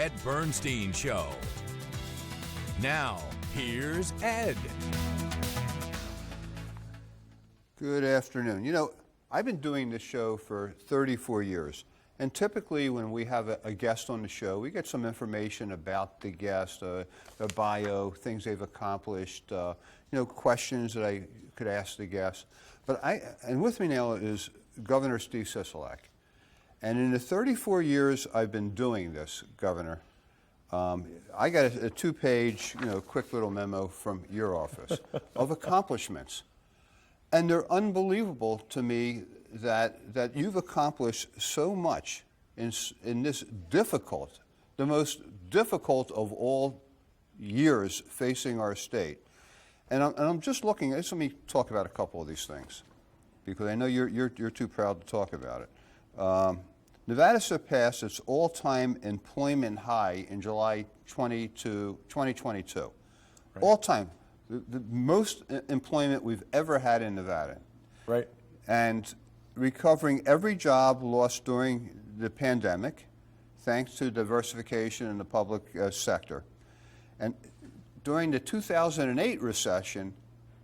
Ed Bernstein Show. Now, here's Ed. Good afternoon. You know, I've been doing this show for 34 years. And typically when we have a guest on the show, we get some information about the guest, their bio, things they've accomplished, questions that I could ask the guest. And with me now is Governor Steve Sisolak. And in the 34 years I've been doing this, Governor, I got a two-page, quick little memo from your office of accomplishments. And they're unbelievable to me that you've accomplished so much in this difficult, the most difficult of all years facing our state. And I'm just looking, let me talk about a couple of these things, because I know you're too proud to talk about it. Nevada surpassed its all-time employment high in July 2022. Right. All-time, the most employment we've ever had in Nevada. Right. And recovering every job lost during the pandemic, thanks to diversification in the public sector. And during the 2008 recession,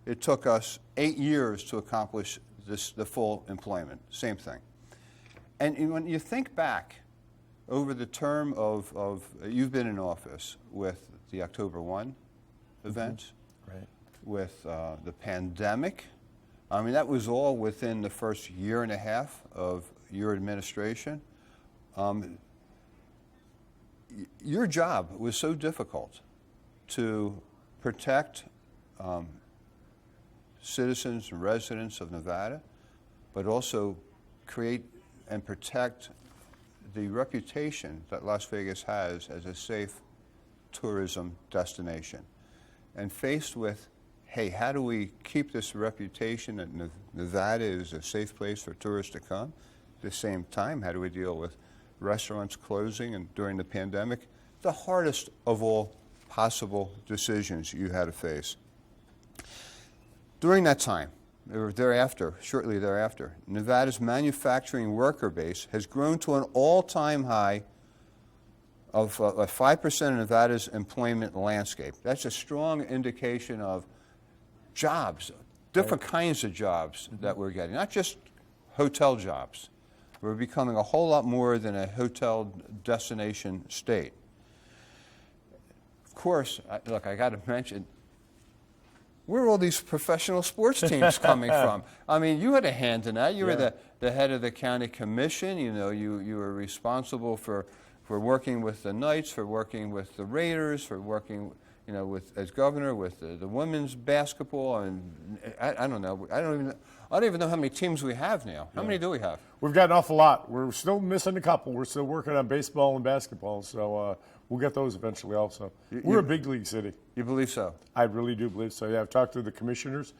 it took us 8 years to accomplish the full employment. Same thing. And when you think back over the term of you've been in office with the October 1 events, right, with the pandemic, I mean, that was all within the first year and a half of your administration. Your job was so difficult to protect citizens and residents of Nevada, but also create and protect the reputation that Las Vegas has as a safe tourism destination. And faced with, hey, how do we keep this reputation that Nevada is a safe place for tourists to come? At the same time, how do we deal with restaurants closing and during the pandemic? The hardest of all possible decisions you had to face. During that time, or thereafter, shortly thereafter, Nevada's manufacturing worker base has grown to an all-time high of 5% of Nevada's employment landscape. That's a strong indication of jobs, different kinds of jobs that we're getting, not just hotel jobs. We're becoming a whole lot more than a hotel destination state. Of course, look, I got to mention, where are all these professional sports teams coming from? I mean, you had a hand in that. You were the head of the county commission. You were responsible for working with the Knights, for working with the Raiders, for working, as governor with the women's basketball. And I don't know. I don't even know how many teams we have now. How many do we have? We've got an awful lot. We're still missing a couple. We're still working on baseball and basketball, so we'll get those eventually also. We're a big league city. You believe so? I really do believe so. Yeah, I've talked to the commissioners.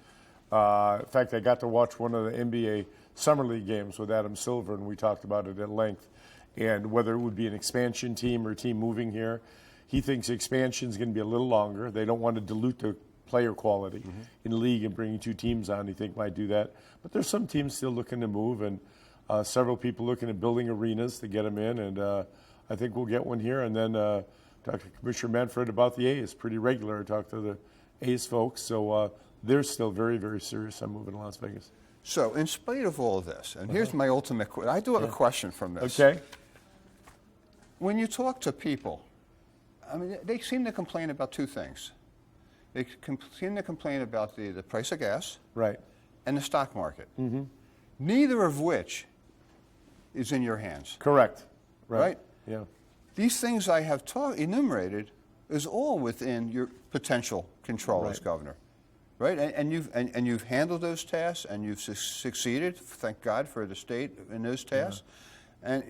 In fact, I got to watch one of the NBA Summer League games with Adam Silver, and we talked about it at length. And whether it would be an expansion team or a team moving here, he thinks expansion is going to be a little longer. They don't want to dilute the player quality in the league, and bringing two teams on, he think might do that. But there's some teams still looking to move, and several people looking at building arenas to get them in, and I think we'll get one here. And then talk to Commissioner Manfred about the A's pretty regular. I talk to the A's folks, so they're still very, very serious on moving to Las Vegas. So in spite of all this, and here's my ultimate question. I do have a question from this. Okay. When you talk to people, I mean, they seem to complain about two things. They seem to complain about the price of gas, right, and the stock market. Mm-hmm. Neither of which is in your hands. Correct. Right? Yeah. These things I have enumerated is all within your potential control as governor, right? And you've handled those tasks, and you've succeeded. Thank God for the state in those tasks. Yeah.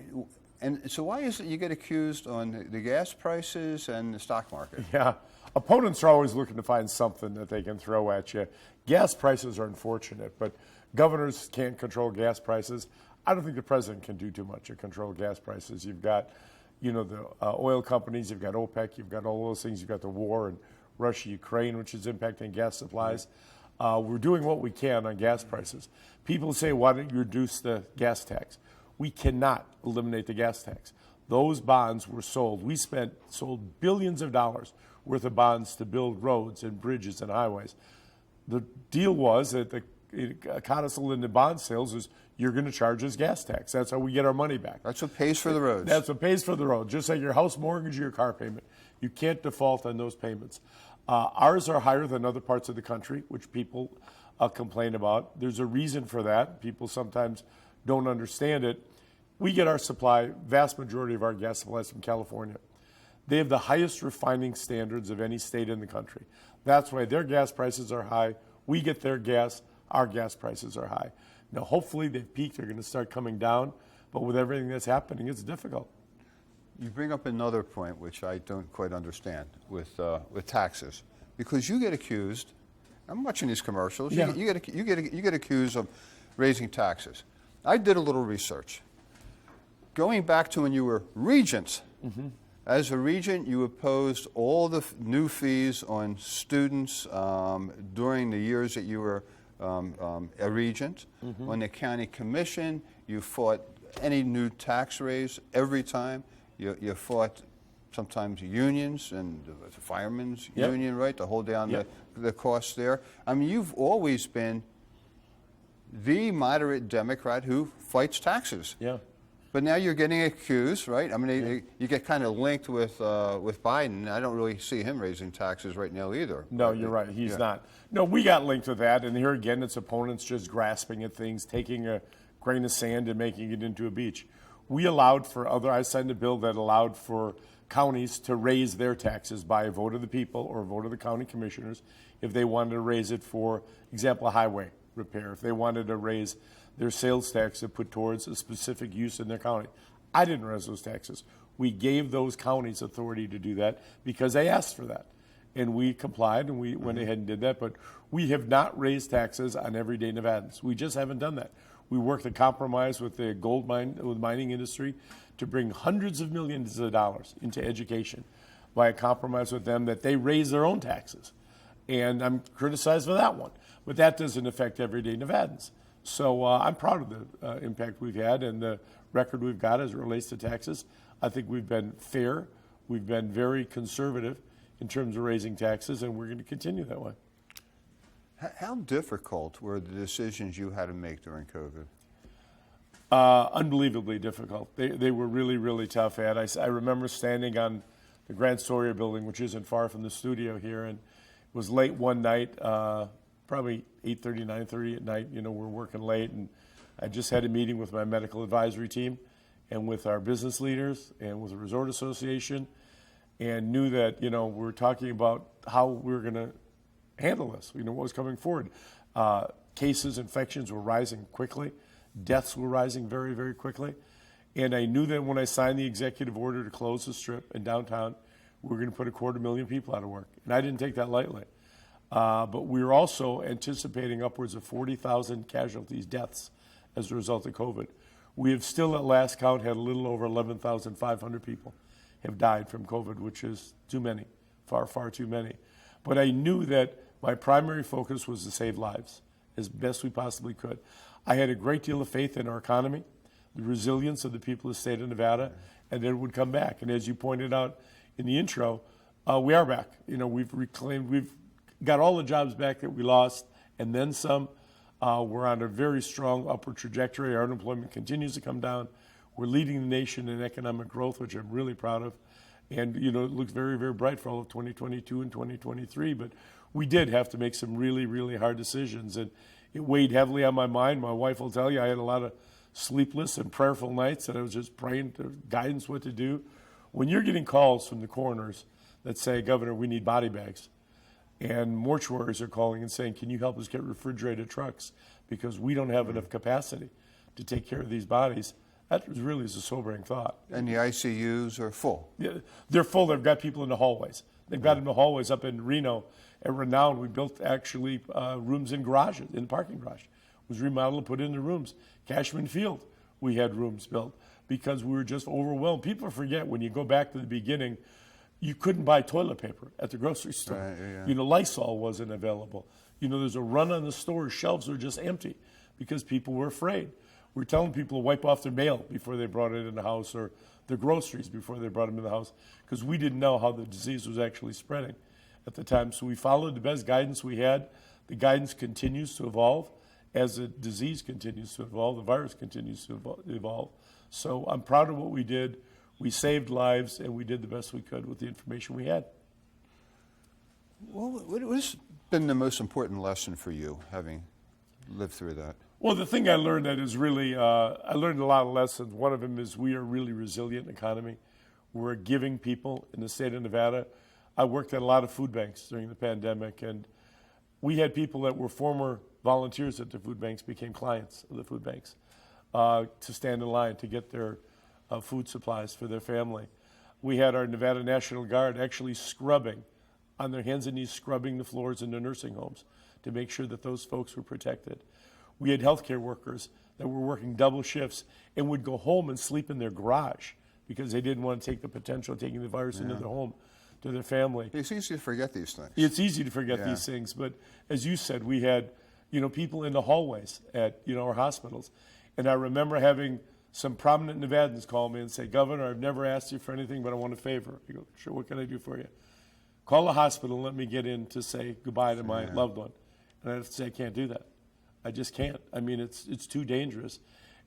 And so why is it you get accused on the gas prices and the stock market? Yeah. Opponents are always looking to find something that they can throw at you. Gas prices are unfortunate, but governors can't control gas prices. I don't think the president can do too much to control gas prices. You've got, the oil companies, you've got OPEC, you've got all those things. You've got the war in Russia, Ukraine, which is impacting gas supplies. We're doing what we can on gas prices. People say, why don't you reduce the gas tax? We cannot eliminate the gas tax. those bonds were sold. We sold billions of dollars worth of bonds to build roads and bridges and highways. The deal was that the codicil in the bond sales is you're going to charge us gas tax. That's how we get our money back. That's what pays for the roads. That's what pays for the road. Just like your house mortgage or your car payment. You can't default on those payments. Ours are higher than other parts of the country, which people complain about. There's a reason for that. People sometimes don't understand it. We get our supply, vast majority of our gas supplies from California. They have the highest refining standards of any state in the country. That's why their gas prices are high. We get their gas, our gas prices are high. Now, hopefully they've peaked, they're going to start coming down, but with everything that's happening, it's difficult. You bring up another point which I don't quite understand with taxes, because you get accused. I'm watching these commercials. Yeah. You get accused of raising taxes. I did a little research. Going back to when you were regent, as a regent, you imposed all the new fees on students during the years that you were a regent. On the county commission, you fought any new tax raise every time. You fought sometimes unions and the firemen's union, right, to hold down the costs there. I mean, you've always been the moderate Democrat who fights taxes. Yeah. But now you're getting accused, right? I mean, you get kind of linked with Biden. I don't really see him raising taxes right now either. No, you're right. He's not. No, we got linked with that, and here again, it's opponents just grasping at things, taking a grain of sand and making it into a beach. We allowed for I signed a bill that allowed for counties to raise their taxes by a vote of the people or a vote of the county commissioners if they wanted to raise it for example, a highway repair, if they wanted to raise their sales tax to put towards a specific use in their county. I didn't raise those taxes. We gave those counties authority to do that because they asked for that. And we complied and we went ahead and did that. But we have not raised taxes on everyday Nevadans. We just haven't done that. We worked a compromise with the mining industry to bring hundreds of millions of dollars into education by a compromise with them that they raise their own taxes. And I'm criticized for that one. But that doesn't affect everyday Nevadans. So I'm proud of the impact we've had and the record we've got as it relates to taxes. I think we've been fair. We've been very conservative in terms of raising taxes, and we're going to continue that way. How difficult were the decisions you had to make during COVID? Unbelievably difficult. They were really, really tough, Ed. I remember standing on the Grant Sawyer building, which isn't far from the studio here, and it was late one night, probably 8:30, 9:30 at night. You know, we're working late, and I just had a meeting with my medical advisory team and with our business leaders and with the Resort Association, and knew that, you know, we were talking about how we were going to handle this, you know, what was coming forward. Cases, infections were rising quickly. Deaths were rising very, very quickly. And I knew that when I signed the executive order to close the Strip in downtown, we were going to put 250,000 people out of work. And I didn't take that lightly. But we were also anticipating upwards of 40,000 casualties, deaths, as a result of COVID. We have still, at last count, had a little over 11,500 people have died from COVID, which is too many, far, far too many. But I knew that my primary focus was to save lives as best we possibly could. I had a great deal of faith in our economy, the resilience of the people of the state of Nevada, and that it would come back. And as you pointed out in the intro, we are back. You know, we've got all the jobs back that we lost, and then some. We're on a very strong upward trajectory. Our unemployment continues to come down. We're leading the nation in economic growth, which I'm really proud of. And, you know, it looks very, very bright for all of 2022 and 2023. But we did have to make some really, really hard decisions. And it weighed heavily on my mind. My wife will tell you I had a lot of sleepless and prayerful nights that I was just praying for guidance what to do. When you're getting calls from the coroners that say, Governor, we need body bags, and mortuaries are calling and saying, can you help us get refrigerated trucks because we don't have enough capacity to take care of these bodies, that really is a sobering thought. And the ICUs are full. Yeah, they're full. They've got people in the hallways. They've got in the hallways up in Reno. At Renown, we built actually rooms in garages, in the parking garage. It was remodeled and put in the rooms. Cashman Field, we had rooms built because we were just overwhelmed. People forget when you go back to the beginning, you couldn't buy toilet paper at the grocery store. Right, yeah. You know, Lysol wasn't available. You know, there's a run on the store. Shelves were just empty because people were afraid. We're telling people to wipe off their mail before they brought it in the house, or their groceries before they brought them in the house, because we didn't know how the disease was actually spreading at the time. So we followed the best guidance we had. The guidance continues to evolve. As the disease continues to evolve, the virus continues to evolve. So I'm proud of what we did. We saved lives, and we did the best we could with the information we had. Well, what has been the most important lesson for you, having lived through that? Well, the thing I learned that is really, I learned a lot of lessons. One of them is we are a really resilient economy. We're a giving people in the state of Nevada. I worked at a lot of food banks during the pandemic, and we had people that were former volunteers at the food banks became clients of the food banks to stand in line to get their food supplies for their family. We had our Nevada National Guard actually scrubbing, on their hands and knees, scrubbing the floors in the nursing homes to make sure that those folks were protected. We had healthcare workers that were working double shifts and would go home and sleep in their garage because they didn't want to take the potential of taking the virus into their home to their family. It's easy to forget these things. It's easy to forget these things, but as you said, we had, people in the hallways at, our hospitals. And I remember having some prominent Nevadans call me and say, "Governor, I've never asked you for anything, but I want a favor." I go, "Sure, what can I do for you?" "Call the hospital and let me get in to say goodbye to my loved one." And I have to say, "I can't do that. I just can't. I mean, it's too dangerous."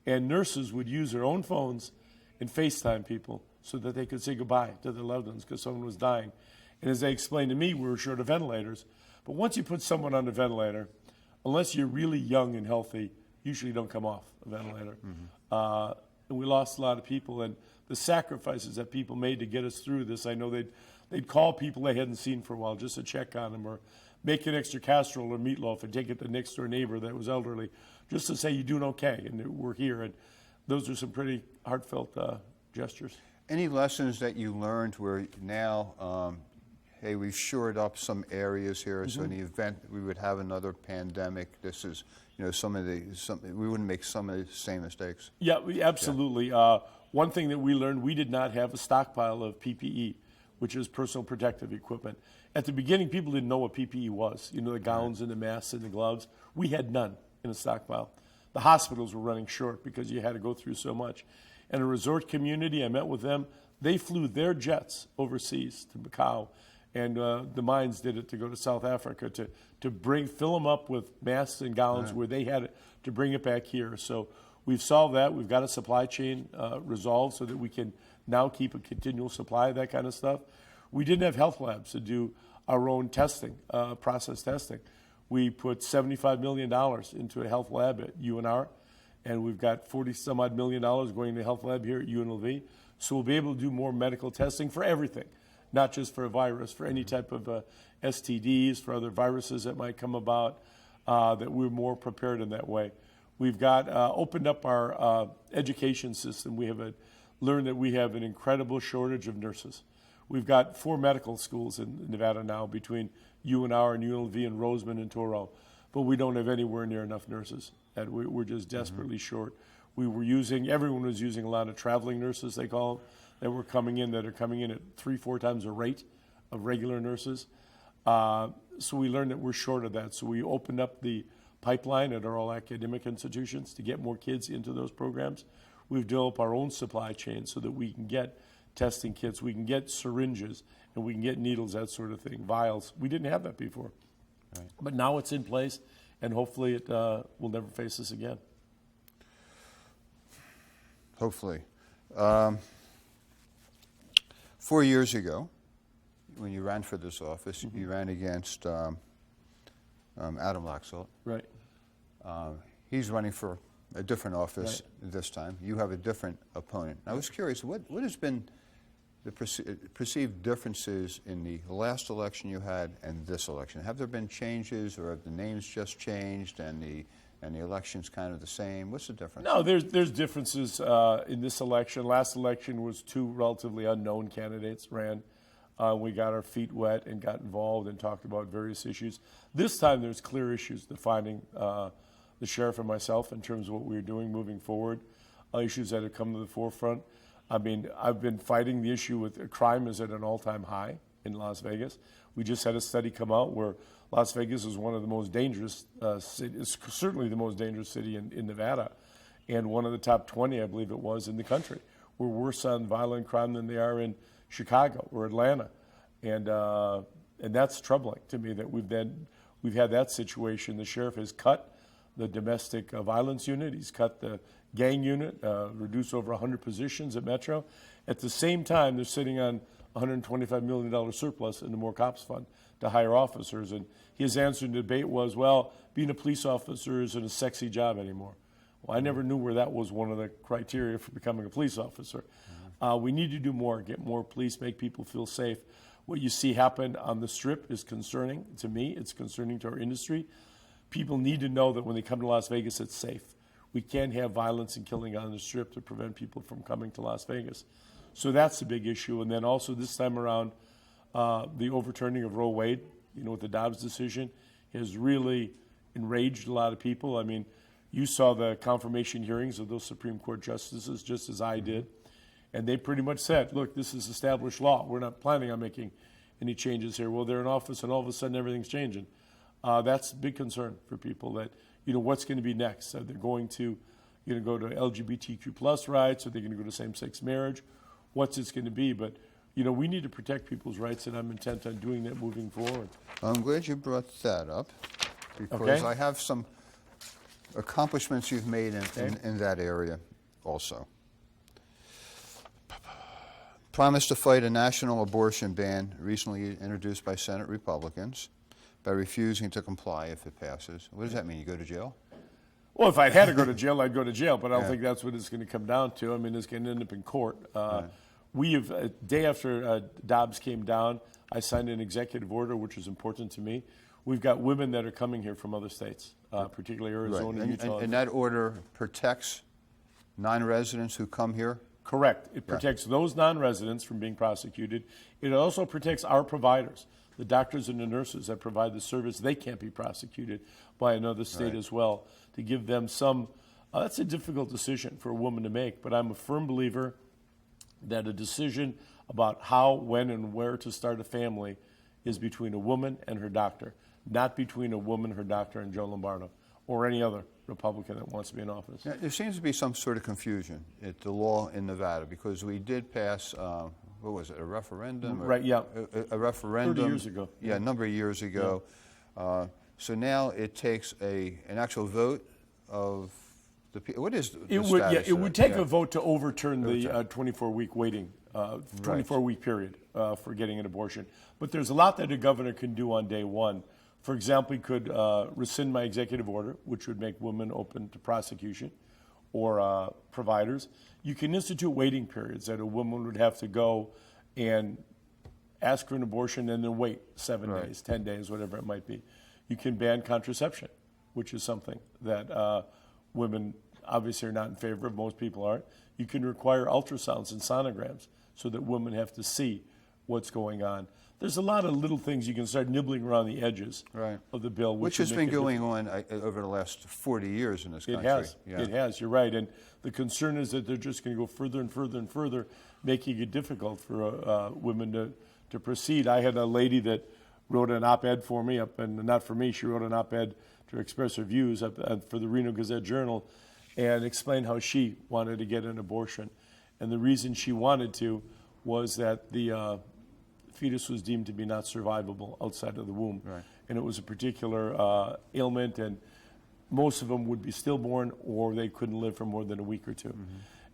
And nurses would use their own phones and FaceTime people so that they could say goodbye to their loved ones because someone was dying. And as they explained to me, we were short of ventilators. But once you put someone on a ventilator, unless you're really young and healthy, usually don't come off a ventilator. And we lost a lot of people. And the sacrifices that people made to get us through this, I know they'd call people they hadn't seen for a while just to check on them, or make an extra casserole or meatloaf and take it to the next door neighbor that was elderly just to say you're doing okay and we're here. And those are some pretty heartfelt gestures. Any lessons that you learned where now, hey, we've shored up some areas here, so in the event we would have another pandemic, this is, we wouldn't make some of the same mistakes? Yeah, absolutely. One thing that we learned, we did not have a stockpile of PPE, which is personal protective equipment. At the beginning, people didn't know what PPE was, the gowns and the masks and the gloves. We had none in a stockpile. The hospitals were running short because you had to go through so much. And a resort community, I met with them, they flew their jets overseas to Macau, and the mines did it to go to South Africa to fill them up with masks and gowns where they had to bring it back here. So we've solved that. We've got a supply chain resolved so that we can now keep a continual supply of that kind of stuff. We didn't have health labs to do our own testing, process testing. We put $75 million into a health lab at UNR, and we've got $40-some-odd million going into the health lab here at UNLV. So we'll be able to do more medical testing for everything, not just for a virus, for any type of STDs, for other viruses that might come about, that we're more prepared in that way. We've got opened up our education system. We have learned that we have an incredible shortage of nurses. We've got 4 medical schools in Nevada now between UNR and UNLV and Roseman and Toro, but we don't have anywhere near enough nurses, and we're just desperately short. Everyone was using a lot of traveling nurses, they call them, that are coming in at 3-4 times the rate of regular nurses. So we learned that we're short of that. So we opened up the pipeline at our all academic institutions to get more kids into those programs. We've developed our own supply chain so that we can get testing kits, we can get syringes, and we can get needles, that sort of thing, vials. We didn't have that before. Right. But now it's in place, and hopefully it will never face us again. Hopefully. 4 years ago, when you ran for this office, you ran against Adam Laxalt. Right. He's running for a different office this time. You have a different opponent. I was curious, what has been the perceived differences in the last election you had and this election? Have there been changes, or have the names just changed and the election's kind of the same? What's the difference? No, there's differences in this election. Last election was 2 relatively unknown candidates ran. We got our feet wet and got involved and talked about various issues. This time there's clear issues defining the sheriff and myself in terms of what we're doing moving forward, issues that have come to the forefront. I mean, I've been fighting the issue with crime is at an all-time high in Las Vegas. We just had a study come out where Las Vegas is one of the most dangerous cities, certainly the most dangerous city in Nevada. and one of the top 20, I believe it was, in the country. We're worse on violent crime than they are in Chicago or Atlanta, and that's troubling to me that we've had that situation. The sheriff has cut the domestic violence unit. He's cut the gang unit, reduced over 100 positions at Metro. At the same time, they're sitting on $125 million surplus in the More Cops Fund to hire officers. And his answer in the debate was, well, being a police officer isn't a sexy job anymore. Well, I never knew where that was one of the criteria for becoming a police officer. We need to do more, get more police, make people feel safe. What you see happen on the Strip is concerning to me. It's concerning to our industry. People need to know that when they come to Las Vegas, it's safe. We can't have violence and killing on the Strip to prevent people from coming to Las Vegas. So that's the big issue. And then also this time around, the overturning of Roe Wade, with the Dobbs decision, has really enraged a lot of people. I mean, you saw the confirmation hearings of those Supreme Court justices, just as I did. And they pretty much said, look, this is established law. We're not planning on making any changes here. Well, they're in office and all of a sudden everything's changing. That's a big concern for people that, what's going to be next? Are they going to, go to LGBTQ plus rights? Are they going to go to same-sex marriage? What's it going to be? But, we need to protect people's rights, and I'm intent on doing that moving forward. I'm glad you brought that up because Okay. I have some accomplishments you've made in that area also. Promised to fight a national abortion ban recently introduced by Senate Republicans by refusing to comply if it passes. What does that mean? You go to jail? Well, if I had to go to jail, I'd go to jail, but I don't think that's what it's going to come down to. I mean, it's going to end up in court. We have, a day after Dobbs came down, I signed an executive order, which is important to me. We've got women that are coming here from other states, particularly Arizona, Right. Utah. And that order protects non-residents who come here? Correct. It protects those non-residents from being prosecuted. It also protects our providers, the doctors and the nurses that provide the service. They can't be prosecuted by another state as well, to give them some. That's a difficult decision for a woman to make, but I'm a firm believer that a decision about how, when, and where to start a family is between a woman and her doctor, not between a woman, her doctor, and Joe Lombardo or any other Republican that wants to be in office. Now, there seems to be some sort of confusion at the law in Nevada because we did pass, what was it, a referendum? Right, yeah. A referendum. 30 years ago. Yeah, a number of years ago. Yeah. So now it takes an actual vote of the people. What is the It status would, of it would that? take Yeah. a vote to overturn the 24-week waiting, 24-week period for getting an abortion. But there's a lot that a governor can do on day one. For example, he could rescind my executive order, which would make women open to prosecution, or providers. You can institute waiting periods that a woman would have to go and ask for an abortion and then wait 7 days, 10 days, whatever it might be. You can ban contraception, which is something that women obviously are not in favor of. Most people aren't. You can require ultrasounds and sonograms so that women have to see what's going on. There's a lot of little things you can start nibbling around the edges of the bill. Which has been going on over the last 40 years in this country. It has. Yeah. It has. You're right. And the concern is that they're just going to go further and further and further, making it difficult for women to proceed. I had a lady that wrote an op-ed for me, and not for me, she wrote an op-ed to express her views for the Reno Gazette-Journal and explain how she wanted to get an abortion. And the reason she wanted to was that the fetus was deemed to be not survivable outside of the womb. Right. And it was a particular ailment, and most of them would be stillborn or they couldn't live for more than a week or two.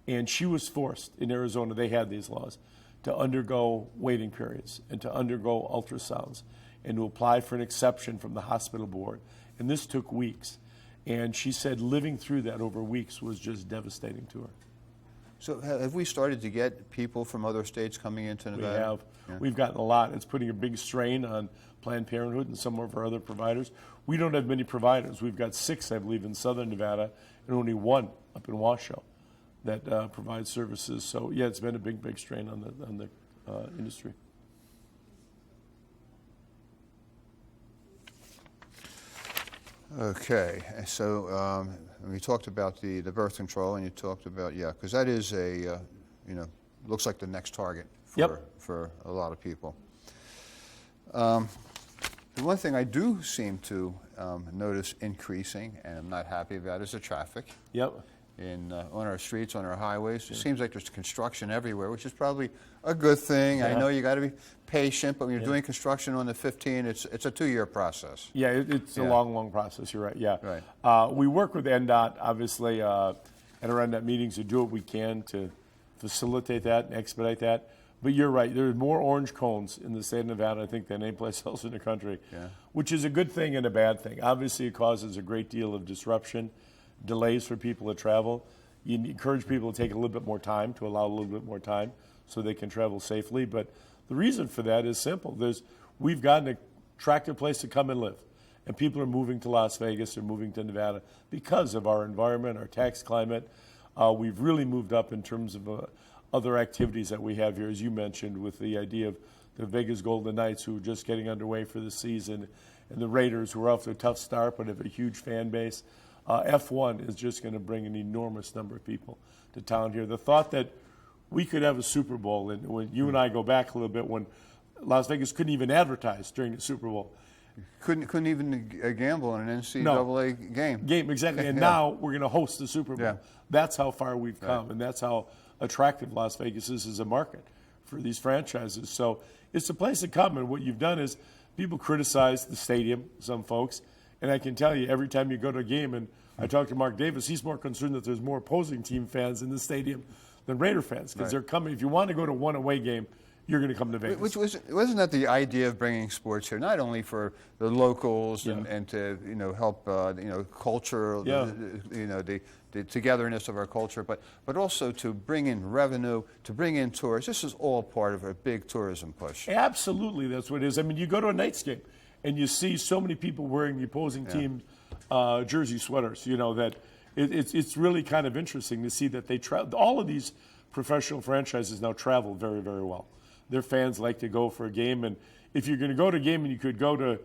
And she was forced, in Arizona, they had these laws, to undergo waiting periods and to undergo ultrasounds and to apply for an exception from the hospital board. And this took weeks. And she said living through that over weeks was just devastating to her. So have we started to get people from other states coming into Nevada? We have. Yeah. We've gotten a lot. It's putting a big strain on Planned Parenthood and some of our other providers. We don't have many providers. We've got 6, I believe, in southern Nevada and only 1 up in Washoe that provides services. So, yeah, it's been a big, big strain on the industry. Okay, so we talked about the birth control, and you talked about, because that is looks like the next target for a lot of people. The one thing I do seem to notice increasing, and I'm not happy about, is the traffic. Yep. on our streets, on our highways. It seems like there's construction everywhere, which is probably a good thing. I know you got to be patient, but when you're doing construction on the 15, it's a 2-year process. Yeah, it's a long process. You're right. Yeah. Right. We work with NDOT, obviously, at our NDOT meetings to do what we can to facilitate that and expedite that. But you're right. There's more orange cones in the state of Nevada, I think, than any place else in the country, which is a good thing and a bad thing. Obviously, it causes a great deal of disruption, delays for people to travel. You encourage people to take a little bit more time, to allow a little bit more time so they can travel safely. But the reason for that is simple. We've got an attractive place to come and live. And people are moving to Las Vegas, they're moving to Nevada because of our environment, our tax climate. We've really moved up in terms of other activities that we have here, as you mentioned, with the idea of the Vegas Golden Knights, who are just getting underway for the season, and the Raiders, who are off to a tough start but have a huge fan base. F1 is just going to bring an enormous number of people to town here. The thought that we could have a Super Bowl, and when you and I go back a little bit, when Las Vegas couldn't even advertise during the Super Bowl. Couldn't even gamble on an NCAA game. Exactly. And now we're going to host the Super Bowl. Yeah. That's how far we've come, and that's how attractive Las Vegas is as a market for these franchises. So it's a place to come, and what you've done is people criticize the stadium, some folks, and I can tell you every time you go to a game, and I talk to Mark Davis, he's more concerned that there's more opposing team fans in the stadium than Raider fans, because they're coming. If you want to go to one away game, you're going to come to Vegas. Wasn't that the idea of bringing sports here, not only for the locals and to help culture, the togetherness of our culture, but also to bring in revenue, to bring in tourists. This is all part of a big tourism push. Absolutely, that's what it is. I mean, you go to a Knights game and you see so many people wearing the opposing team jersey sweaters. That it's really kind of interesting to see that they travel. All of these professional franchises now travel very, very well. Their fans like to go for a game, and if you're going to go to a game and you could go to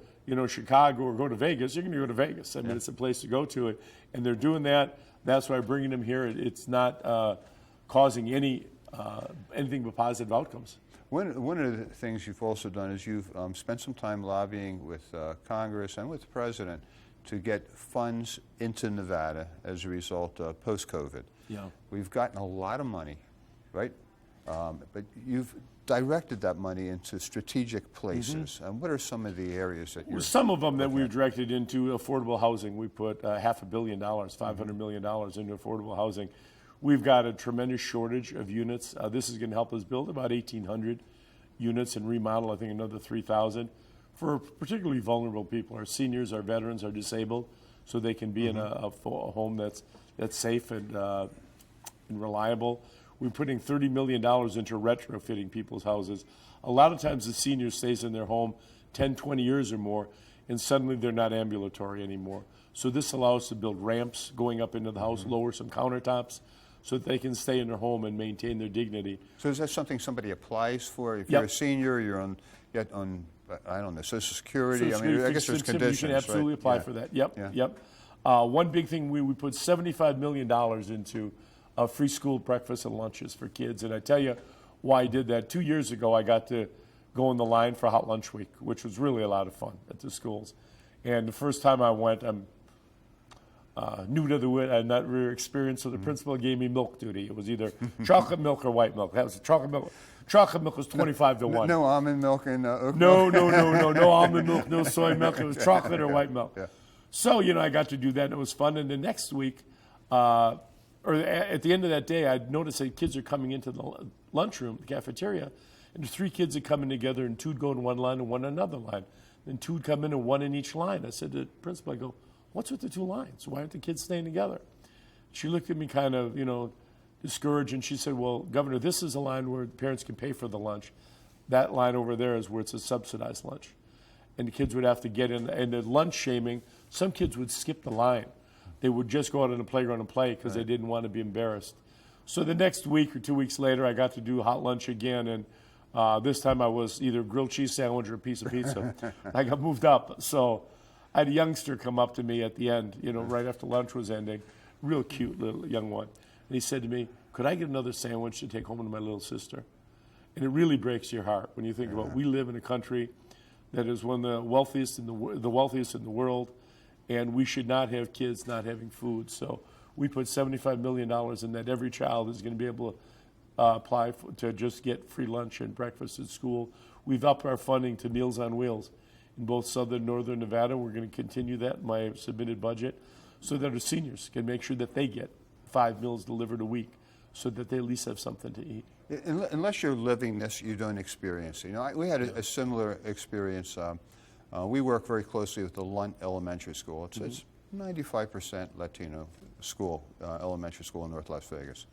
Chicago or go to Vegas, you're going to go to Vegas. I mean, it's a place to go to it, and they're doing that. That's why bringing them here, it's not causing anything but positive outcomes. One of the things you've also done is you've spent some time lobbying with Congress and with the President to get funds into Nevada as a result of post-COVID. Yeah. We've gotten a lot of money, right? But you've directed that money into strategic places. And what are some of the areas that you're... Some of them that we've directed into affordable housing. We put $500 million, $500 million into affordable housing. We've got a tremendous shortage of units. This is going to help us build about 1,800 units and remodel, I think, another 3,000 for particularly vulnerable people, our seniors, our veterans, our disabled, so they can be in a home that's safe and reliable. We're putting $30 million into retrofitting people's houses. A lot of times the senior stays in their home 10, 20 years or more, and suddenly they're not ambulatory anymore. So this allows us to build ramps going up into the house, lower some countertops, so that they can stay in their home and maintain their dignity. So is that something somebody applies for? If you're a senior, you're on I don't know, Social Security? I mean, I guess there's conditions, you can absolutely apply for that. Yep. One big thing, we put $75 million into free school breakfast and lunches for kids. And I tell you why I did that. 2 years ago, I got to go in the line for Hot Lunch Week, which was really a lot of fun at the schools. And the first time I went, I'm new to the wit. I'm not very experienced, so the principal gave me milk duty. It was either chocolate milk or white milk. That was chocolate milk. Chocolate milk was 25 to 1. No almond milk and oat milk? No almond milk, no soy milk. It was chocolate or white milk. Yeah. So, I got to do that, and it was fun. And the next week, or at the end of that day, I noticed that kids are coming into the lunchroom, the cafeteria, and the 3 kids are coming together, and 2 would go in one line and 1 in another line. Then 2 would come in and 1 in each line. I said to the principal, I go, what's with the 2 lines? Why aren't the kids staying together? She looked at me kind of, discouraged, and she said, well, Governor, this is a line where parents can pay for the lunch. That line over there is where it's a subsidized lunch. And the kids would have to get in. And the lunch shaming, some kids would skip the line. They would just go out on the playground and play because they didn't want to be embarrassed. So the next week or 2 weeks later, I got to do hot lunch again, and this time I was either a grilled cheese sandwich or a piece of pizza. I got moved up. So I had a youngster come up to me at the end, right after lunch was ending, real cute little young one. And he said to me, could I get another sandwich to take home to my little sister? And it really breaks your heart when you think about we live in a country that is one of the wealthiest in the wealthiest in the world, and we should not have kids not having food. So We put $75 million in that every child is going to be able to apply to just get free lunch and breakfast at school. We've upped our funding to Meals on Wheels in both southern and northern Nevada. We're going to continue that in my submitted budget so that our seniors can make sure that they get 5 meals delivered a week so that they at least have something to eat. Unless you're living this, you don't experience it. We had a similar experience. We work very closely with the Lunt Elementary School. It's 95% Latino school, elementary school in North Las Vegas.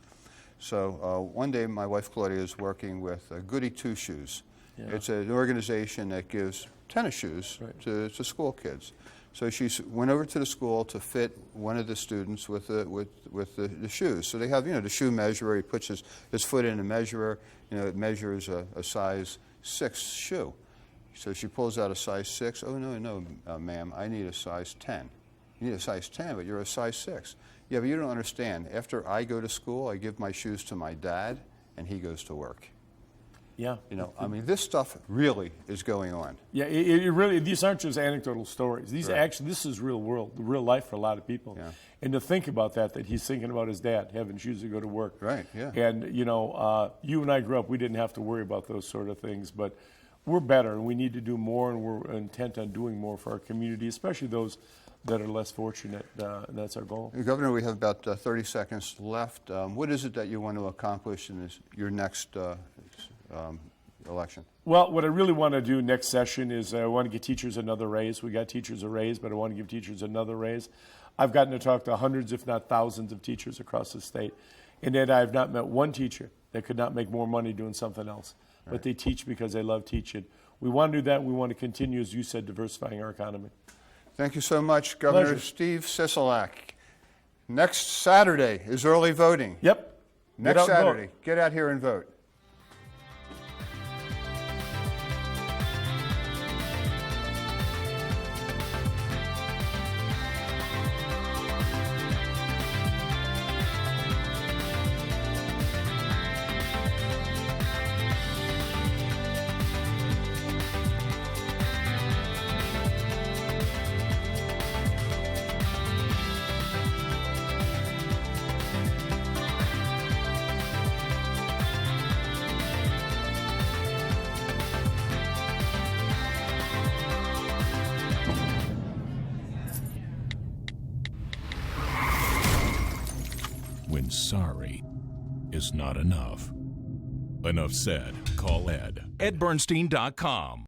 So one day my wife Claudia is working with Goody Two Shoes. Yeah. It's an organization that gives tennis shoes to school kids. So she went over to the school to fit one of the students with the shoes. So they have, the shoe measurer. He puts his foot in a measurer. It measures a size 6 shoe. So she pulls out a size 6. Oh, no, ma'am, I need a size 10. You need a size 10, but you're a size 6. Yeah, but you don't understand. After I go to school, I give my shoes to my dad, and he goes to work. Yeah. This stuff really is going on. Yeah, it really, these aren't just anecdotal stories. These actually, this is real world, real life for a lot of people. Yeah. And to think about that he's thinking about his dad having shoes to go to work. Right, yeah. And, you and I grew up, we didn't have to worry about those sort of things, but we're better and we need to do more, and we're intent on doing more for our community, especially those that are less fortunate, and that's our goal. Governor, we have about 30 seconds left. What is it that you want to accomplish in your next election? Well, what I really want to do next session is I want to give teachers another raise. We got teachers a raise, but I want to give teachers another raise. I've gotten to talk to hundreds, if not thousands, of teachers across the state, and yet I have not met one teacher that could not make more money doing something else. Right. But they teach because they love teaching. We want to do that. We want to continue, as you said, diversifying our economy. Thank you so much, Governor Pleasure. Steve Sisolak. Next Saturday is early voting. Yep. Next Saturday. Get out here and vote. When sorry is not enough. Enough said. Call Ed. EdBernstein.com.